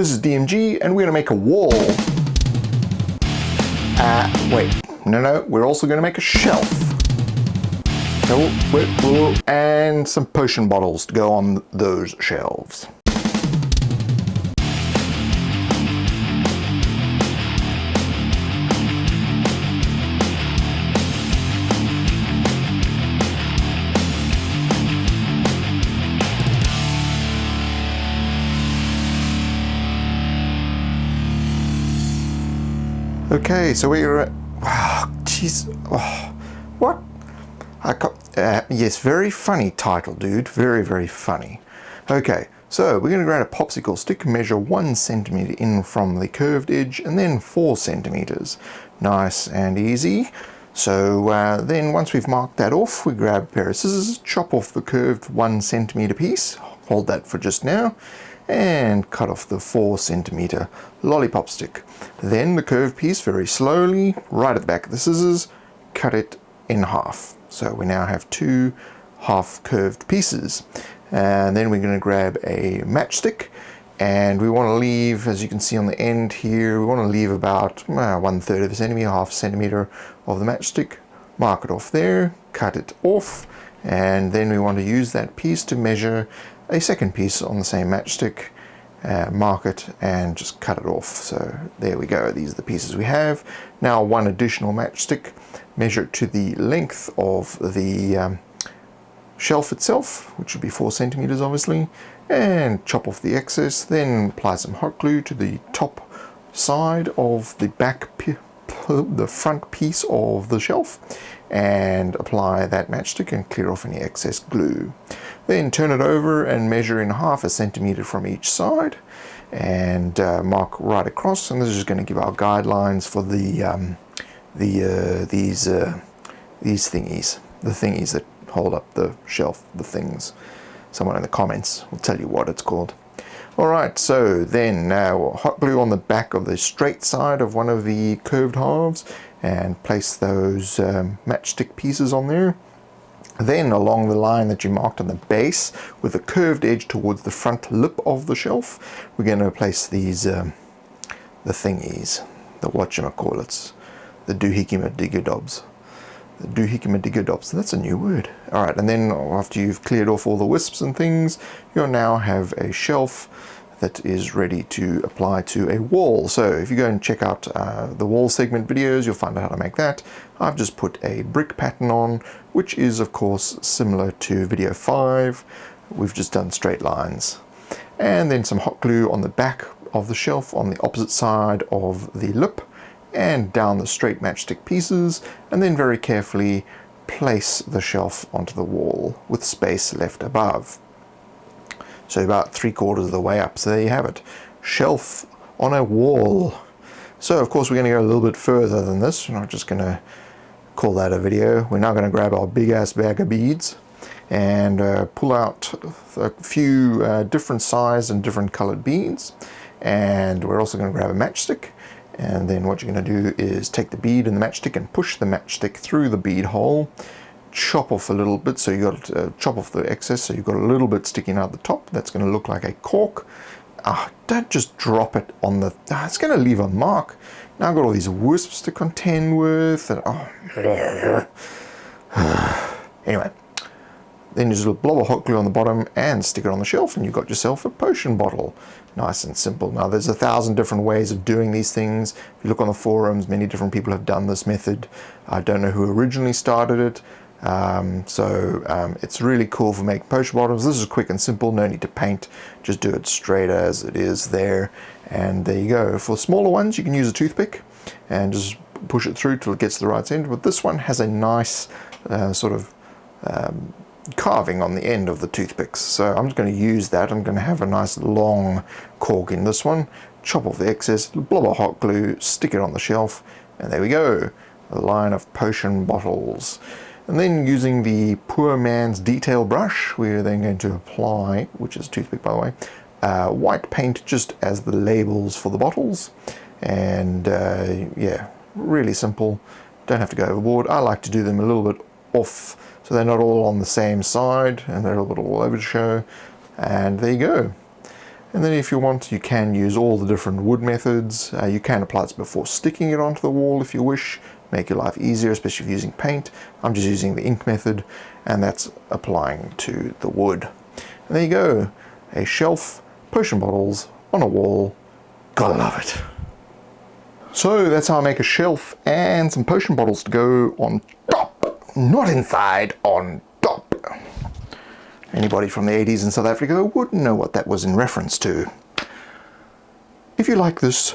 This is DMG, and we're going to make a wall. Wait, no, we're also going to make a shelf. And some potion bottles to go on those shelves. Okay, so we're at, wow, jeez, oh, what? Yes, very funny title, dude, very funny. Okay, so we're going to grab a popsicle stick, measure 1 centimeter in from the curved edge, and then 4 centimeters. Nice and easy. So then once we've marked that off, we grab a pair of scissors, chop off the curved 1 centimeter piece, hold that for just now, and cut off the 4 centimeter lollipop stick. Then the curved piece, very slowly, right at the back of the scissors, cut it in half. So we now have 2 half curved pieces. And then we're going to grab a matchstick, and we want to leave, as you can see on the end here, we want to leave about 1/3 of a centimeter, half a centimeter of the matchstick. Mark it off there, cut it off, and then we want to use that piece to measure a second piece on the same matchstick, mark it, and just cut it off. So there we go, these are the pieces we have. Now 1 additional matchstick, measure it to the length of the shelf itself, which would be 4 centimeters obviously, and chop off the excess, then apply some hot glue to the top side of the the front piece of the shelf, and apply that matchstick and clear off any excess glue. Then turn it over and measure in half a centimeter from each side, and mark right across. And this is going to give our guidelines for these thingies, the thingies that hold up the shelf, the things. Someone in the comments will tell you what it's called. Alright, so then now hot glue on the back of the straight side of one of the curved halves, and place those matchstick pieces on there. Then along the line that you marked on the base, with the curved edge towards the front lip of the shelf, we're going to place these the thingies, the whatchamacallits, the doohickey-ma-digger-dobs. The doohickey-ma-digger-dobs, that's a new word. Alright, and then after you've cleared off all the wisps and things, you'll now have a shelf that is ready to apply to a wall. So if you go and check out the wall segment videos, you'll find out how to make that. I've just put a brick pattern on, which is of course similar to video 5. We've just done straight lines. And then some hot glue on the back of the shelf on the opposite side of the lip, and down the straight matchstick pieces, and then very carefully place the shelf onto the wall with space left above. So about 3/4 of the way up. So there you have it, shelf on a wall. So of course we're going to go a little bit further than this. We're not just going to call that a video. We're now going to grab our big ass bag of beads and pull out a few different size and different colored beads, and we're also going to grab a matchstick. And then what you're going to do is take the bead and the matchstick and push the matchstick through the bead hole, chop off a little bit, so you got to chop off the excess, so you've got a little bit sticking out the top. That's going to look like a cork. Don't just drop it on the, it's going to leave a mark. Now I've got all these wisps to contend with, and anyway, then there's a little blob of hot glue on the bottom and stick it on the shelf, and you've got yourself a potion bottle. Nice and simple. Now there's 1,000 different ways of doing these things. If you look on the forums, many different people have done this method. I don't know who originally started it. It's really cool for making potion bottles. This is quick and simple, no need to paint. Just do it straight as it is there. And there you go. For smaller ones, you can use a toothpick and just push it through till it gets to the right end. But this one has a nice carving on the end of the toothpicks, so I'm just going to use that. I'm going to have a nice long cork in this one, chop off the excess, blob of hot glue, stick it on the shelf, and there we go, a line of potion bottles. And then using the poor man's detail brush, we're then going to apply, which is a toothpick by the way, white paint just as the labels for the bottles. And yeah, really simple, don't have to go overboard. I like to do them a little bit off, so they're not all on the same side and they're a little bit all over the show. And there you go. And then if you want, you can use all the different wood methods. You can apply this before sticking it onto the wall if you wish, make your life easier, especially if you're using paint. I'm just using the ink method, and that's applying to the wood. And there you go, a shelf, potion bottles on a wall. Gotta love it. So that's how I make a shelf and some potion bottles to go on top, not inside, on top. Anybody from the 80s in South Africa would know what that was in reference to. If you like this,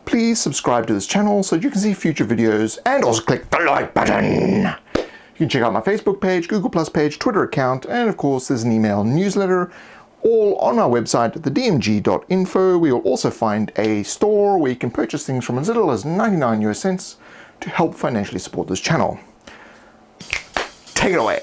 please subscribe to this channel so you can see future videos, and also click the like button. You can check out my Facebook page, Google Plus page, Twitter account, and of course there's an email newsletter, all on our website at thedmg.info. We will also find a store where you can purchase things from as little as 99 US cents to help financially support this channel. Take it away.